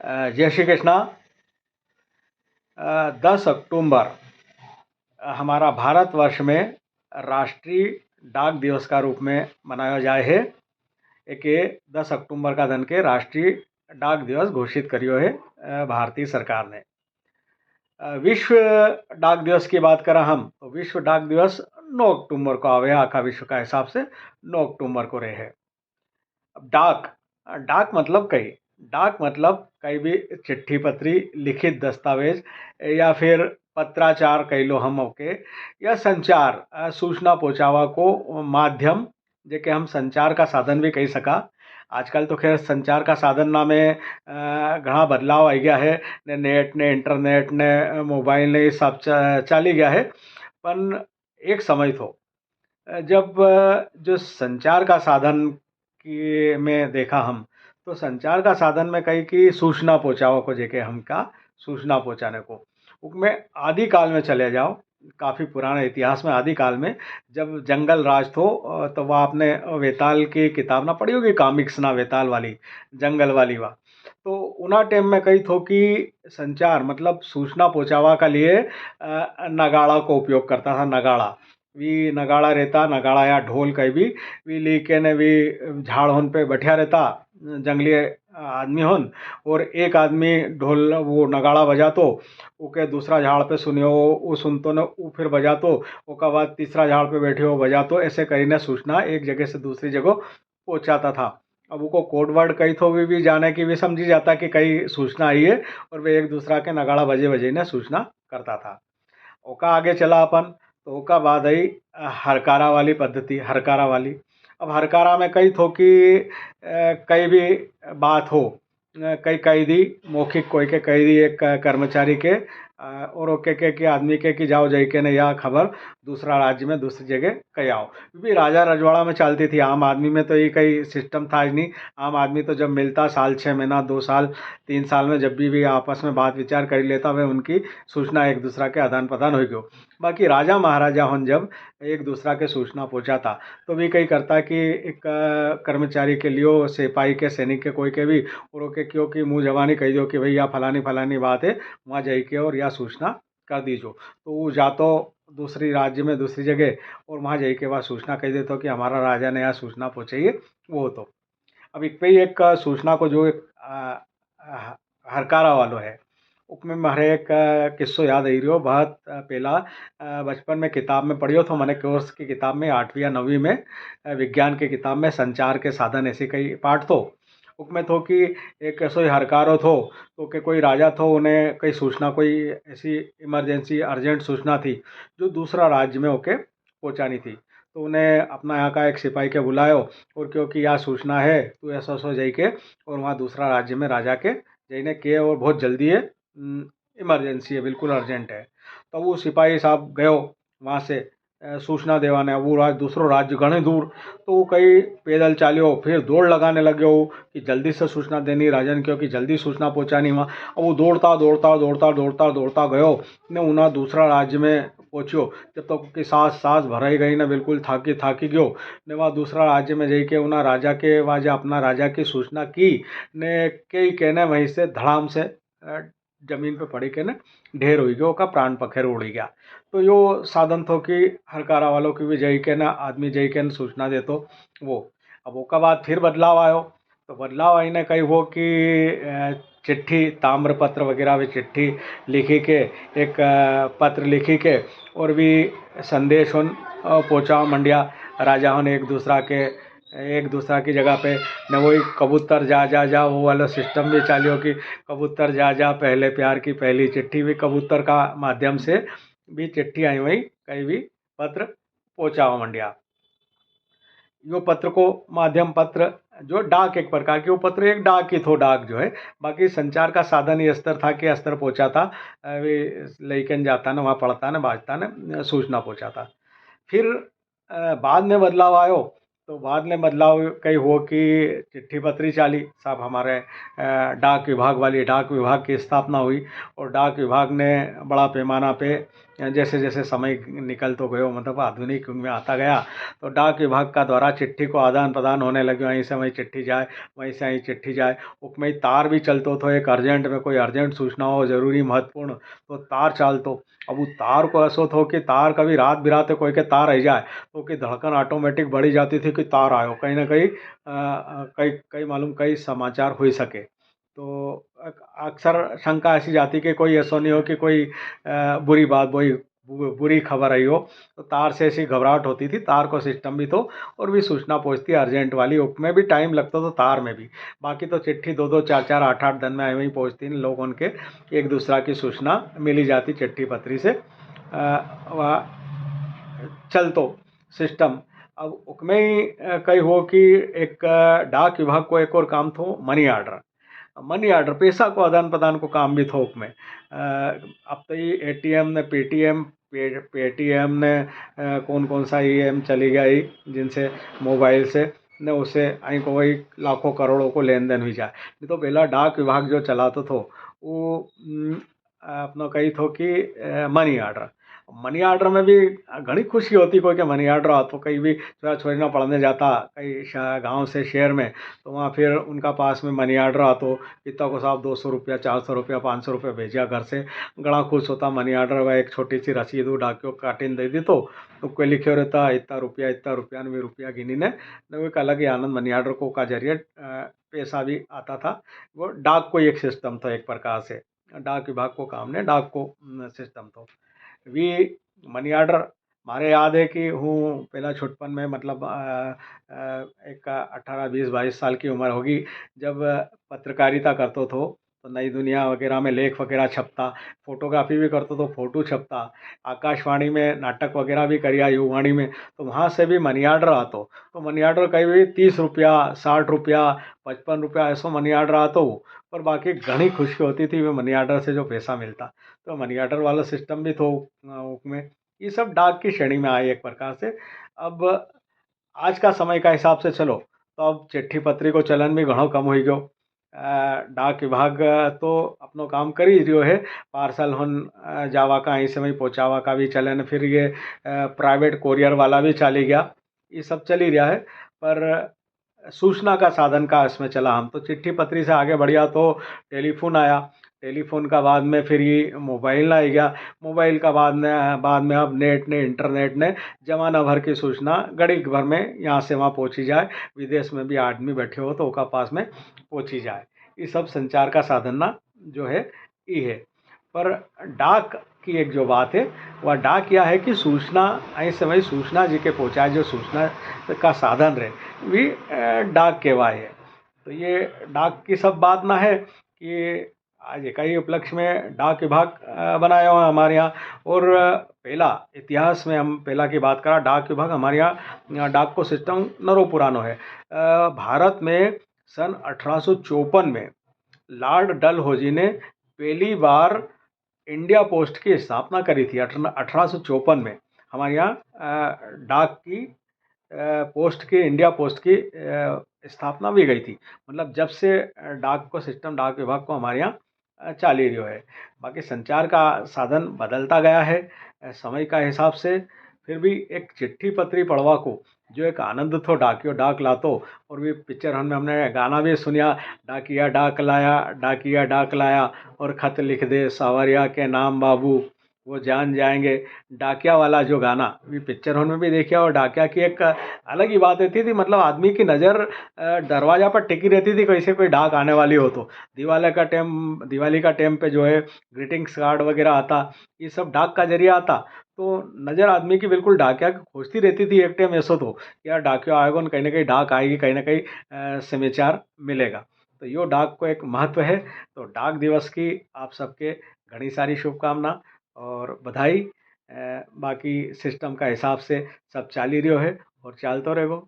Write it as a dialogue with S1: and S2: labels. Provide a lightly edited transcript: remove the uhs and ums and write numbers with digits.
S1: जय श्री कृष्णा। 10 अक्टूबर हमारा भारतवर्ष में राष्ट्रीय डाक दिवस का रूप में मनाया जाए है। एक 10 अक्टूबर का दिन के राष्ट्रीय डाक दिवस घोषित करियो है भारतीय सरकार ने। विश्व डाक दिवस की बात करा हम तो विश्व डाक दिवस 9 अक्टूबर को आवे, आखा विश्व का हिसाब से 9 अक्टूबर को रहे है। अब डाक डाक मतलब कई डाक मतलब कई भी चिट्ठी पत्री लिखित दस्तावेज या फिर पत्राचार कह लो हम ओके, या संचार सूचना पहुंचावा को माध्यम जेके हम संचार का साधन भी कही सका। आजकल तो खैर संचार का साधन ना में घना बदलाव आ गया है ने नेट ने इंटरनेट ने मोबाइल ने ये सब चाली गया है। पर एक समय तो जब जो संचार का साधन की में देखा हम तो संचार का साधन में कही कि सूचना पहुंचाओ को जेके हमका सूचना पहुंचाने को उसमें आदि काल में चले जाओ, काफ़ी पुराने इतिहास में आदि काल में जब जंगल राज थो तो वह आपने वेताल की किताब ना पढ़ी होगी, कॉमिक्स ना वेताल वाली जंगल वाली वह तो उना टाइम में कही थो कि संचार मतलब सूचना पहुंचावा के लिए नगाड़ा को उपयोग करता था। नगाड़ा वी नगाड़ा रहता, नगाड़ा या ढोल कहीं भी वी लेके ने वी झाड़ होन पे बैठा रहता जंगली आदमी होन, और एक आदमी ढोल वो नगाड़ा बजा तो ओके दूसरा झाड़ पे सुनियो वो सुनतो ने वो फिर बजा तो ओका बाद तीसरा झाड़ पे बैठे हो बजा तो ऐसे करीने सूचना एक जगह से दूसरी जगह पहुंचाता था। अब वो कोड वर्ड कही तो भी जाने की भी समझी जाता कि कई सूचना आई है, और वे एक दूसरा के नगाड़ा बजे बजे ने सूचना करता था। ओका आगे चला अपन तो ओका बाद आई हरकारा वाली पद्धति, हरकारा वाली। अब हरकारा में कई थो कि कई भी बात हो, कई कैदी मौखिक कोई के कैदी एक कर्मचारी के और ओके के आदमी के कि जाओ जाई के ने या खबर दूसरा राज्य में दूसरी जगह कहीं आओ। भी राजा रजवाड़ा में चलती थी, आम आदमी में तो ये कई सिस्टम था ही नहीं। आम आदमी तो जब मिलता साल 6 महीना 2 साल 3 साल में जब भी आपस में बात विचार कर लेता वह उनकी सूचना एक दूसरा के आदान प्रदान हो गयो। बाकी राजा महाराजा होन जब एक दूसरा के सूचना पहुंचाता तो भी कई करता कि एक कर्मचारी के लिए सिपाही के सैनिक के कोई के भी और के क्यों कि मुँह जवानी कह दो कि भैया फलानी फलानी बात है वहाँ जाई के और यह सूचना कर दीजो, तो वो जातो दूसरी राज्य में दूसरी जगह और वहाँ जाई के बाद सूचना कह देते हो कि हमारा राजा ने यहाँ सूचना पहुँचाई है। वो तो अब एक पे ही एक सूचना को जो एक हरकारा वालों है उसमें मारे एक किस्सो याद आई रही हो बहुत पहला बचपन में किताब में पढ़ियो तो मैंने कोर्स की किताब में 8वीं या 9वीं में विज्ञान की किताब में संचार के साधन ऐसे कई पाठ तो उसमें थो कि एक ऐसो ही हरकारो थो तो कि कोई राजा थो उन्हें कई सूचना कोई ऐसी इमरजेंसी अर्जेंट सूचना थी जो दूसरा राज्य में होके पहुंचानी थी। तो उन्हें अपना यहाँ का एक सिपाही के बुलायो और क्योंकि यह सूचना है तो ऐसा सो जाई के और वहाँ दूसरा राज्य में राजा के जाइने के और बहुत जल्दी है, इमरजेंसी है, बिल्कुल अर्जेंट है। तो वो सिपाही साहब गयो वहाँ से सूचना देवाने। वो दूसरो राज्य घणे दूर तो वो कई पैदल चालियो फिर दौड़ लगाने लग्यो कि जल्दी से सूचना देनी राजन क्योंकि जल्दी सूचना पहुँचानी वहाँ। अब वो दौड़ता दौड़ता दौड़ता दौड़ता दौड़ता गयो ने उन्हें दूसरा राज्य में पहुँच्यो जब तक तो कि सांस सांस भराई गई ना बिल्कुल थाकी थाकी गयो ने वहाँ दूसरा राज्य में जाई के उन्हें राजा के वहाँ जो अपना राजा की सूचना की ने कई कहने वहीं से धड़ाम से जमीन पे पड़ी के ने ढेर हो गयो का प्राण पखेर उड़ी गया। तो यो साधन थो कि हरकारा वालों की भी जई के ना आदमी जई के न सूचना दे तो वो। अब उसका बाद फिर बदलाव आयो तो बदलाव आई ने कही हो कि चिट्ठी ताम्रपत्र वगैरह भी चिट्ठी लिखी के एक पत्र लिखी के और भी संदेश उन पहुँचाओ मंडिया राजा होने एक दूसरा की जगह पे न वही कबूतर जा जा जा वो वाला सिस्टम भी चालियो कि कबूतर जा जा पहले प्यार की पहली चिट्ठी भी कबूतर का माध्यम से भी चिट्ठी आई वही कहीं भी पत्र पहुँचाओ मंडिया। यो पत्र को माध्यम पत्र जो डाक एक प्रकार की वो पत्र एक डाक ही थो, डाक जो है बाकी संचार का साधन ही अस्तर था कि अस्तर पहुँचाता वे लेकिन जाता ना वहाँ पढ़ता ना बाजता ना सूचना पहुँचाता। फिर बाद में बदलाव आयो तो बाद में बदलाव कई हो कि चिट्ठी पत्री चाली साहब हमारे डाक विभाग की स्थापना हुई और डाक विभाग ने बड़ा पैमाना पे जैसे जैसे समय निकलतो गयो, मतलब आधुनिक युग में आता गया, तो डाक विभाग का द्वारा चिट्ठी को आदान प्रदान होने लगे। वहीं से वहीं चिट्ठी जाए, वहीं से वहीं चिट्ठी जाए। उसमें तार भी चलतो तो, एक अर्जेंट में कोई अर्जेंट सूचना हो, जरूरी महत्वपूर्ण, तो तार चालतो। अब वो तार को ऐसो हो कि तार कभी रात बिराते कोई के तार रह जाए तो कि धड़कन ऑटोमेटिक बढ़ी जाती थी कि तार आयो, कहीं ना कहीं कई कई मालूम कई समाचार हो सके। तो अक्सर शंका ऐसी जाती कि कोई ऐसा नहीं हो कि कोई बुरी बात, बुरी खबर आई हो, तो तार से ऐसी घबराहट होती थी। तार को सिस्टम भी तो, और भी सूचना पहुंचती अर्जेंट वाली, उसमें भी टाइम लगता तो तार में भी। बाकी तो चिट्ठी 2-2 4-4 8-8 दिन में वहीं पहुंचती, लोग उनके एक दूसरा की सूचना मिली जाती चिट्ठी पत्री से। वह चल तो सिस्टम। अब उसमें ही कई हो कि एक डाक विभाग को एक और काम थो, मनी ऑर्डर। मनी ऑर्डर पैसा को आदान प्रदान को काम भी थोक में। अब तो ये एटीएम ने पेटीएम, पेटीएम ने कौन कौन सा ईएम चली गई, जिनसे मोबाइल से ने उसे आई को वही लाखों करोड़ों को लेन देन हुई जाए। नहीं तो पहला डाक विभाग जो चलातो थो वो अपना कही थो कि मनी ऑर्डर। मनी ऑर्डर में भी घनी खुशी होती, कोई के मनी ऑर्डर आ तो कहीं भी छोरा छोरी ना पढ़ने जाता कहीं गांव से शहर में, तो वहाँ फिर उनका पास में मनी ऑर्डर आ तो पिता को साहब 200 रुपया, 400 रुपया, 500 रुपया भेजा घर से, घना खुश होता। मनी ऑर्डर वह एक छोटी सी रसीद डाकियों काटिन दे दी तो कोई लिखे रहता इतना रुपया ने, रुपया गिनी ने। वो एक अलग ही आनंद मनी ऑर्डर को का जरिए पैसा भी आता था। वो डाक को एक सिस्टम था, एक प्रकार से डाक विभाग को काम ने डाक को सिस्टम तो वी मनी ऑर्डर। मारे याद है कि हूँ पहला छुटपन में, मतलब एक 18 20 22 साल की उम्र होगी, जब पत्रकारिता करतो थो, तो नई दुनिया वगैरह में लेख वगैरह छपता, फोटोग्राफी भी करतो तो फोटो छपता, आकाशवाणी में नाटक वगैरह भी करिया, युवाणी में, तो वहाँ से भी मनी ऑर्डर आतो। तो मनी ऑर्डर कहीं भी 30 रुपया, 60 रुपया, 55 रुपया ऐसो मनी ऑर्डर आतो। पर बाकी घनी खुशी होती थी वो मनी ऑर्डर से जो पैसा मिलता। तो मनी ऑर्डर वाला सिस्टम भी तो उसमें ये सब डाक की श्रेणी में आए एक प्रकार से। अब आज का समय का हिसाब से चलो तो अब चिट्ठी पत्री को चलन भी घणो कम हो गयो। डाक विभाग तो अपनो काम कर ही रहो है, पार्सल होन जावा का ऐसे में पहुँचावा का भी चलन, फिर ये प्राइवेट कोरियर वाला भी चली गया, ये सब चल ही रहा है। पर सूचना का साधन का इसमें चला, हम तो चिट्ठी पत्री से आगे बढ़िया तो टेलीफोन आया। टेलीफोन का बाद में फिर ये मोबाइल आ गया। मोबाइल का बाद में अब नेट ने, इंटरनेट ने जमाना भर की सूचना घड़ी भर में यहाँ से वहाँ पहुँची जाए। विदेश में भी आदमी बैठे हो तो उसका पास में पहुँची जाए। ये सब संचार का साधन ना जो है ये है। पर डाक की एक जो बात है, वह डाक यह है कि सूचना ऐसे वही सूचना जी के पहुँचाए, जो सूचना का साधन रहे वी डाक केवाय है। तो ये डाक की सब बात ना है कि आज एक ही उपलक्ष्य में डाक विभाग बनाया हुआ है हमारे यहाँ। और पहला इतिहास में हम पहला की बात करा, डाक विभाग हमारे यहाँ डाक को सिस्टम नरो पुरानो है। भारत में सन 1854 में लॉर्ड डलहौजी ने पहली बार इंडिया पोस्ट की स्थापना करी थी। 1854 में हमारे यहाँ डाक की पोस्ट की, इंडिया पोस्ट की स्थापना भी गई थी। मतलब जब से डाक को सिस्टम, डाक विभाग को हमारे यहाँ चाल ही रहो है। बाकी संचार का साधन बदलता गया है समय का हिसाब से। फिर भी एक चिट्ठी पत्री पढ़वा को जो एक आनंद थो, डाकियो डाक लातो। और भी पिक्चर हमने गाना भी सुनिया, डाकिया डाक लाया, डाकिया डाक लाया, और खत लिख दे सावरिया के नाम बाबू, वो जान जाएंगे। डाकिया वाला जो गाना भी पिक्चर में भी देखा, और डाकिया की एक अलग ही बात रहती थी। मतलब आदमी की नज़र दरवाजा पर टिकी रहती थी, कैसे कोई डाक आने वाली हो तो। दिवाली का टाइम पे जो है ग्रीटिंग्स कार्ड वगैरह आता, ये सब डाक का जरिया आता। तो नज़र आदमी की बिल्कुल डाकिया की खोजती रहती थी एक टाइम ऐसा तो, यार डाकिया आएगा न, कहीं ना कहीं डाक आएगी, कहीं ना कहीं समाचार मिलेगा। तो यो डाक को एक महत्व है। तो डाक दिवस की आप सबके घनी सारी शुभकामना और बधाई। बाकी सिस्टम का हिसाब से सब चाल ही रहो है और चालतो रहेगो।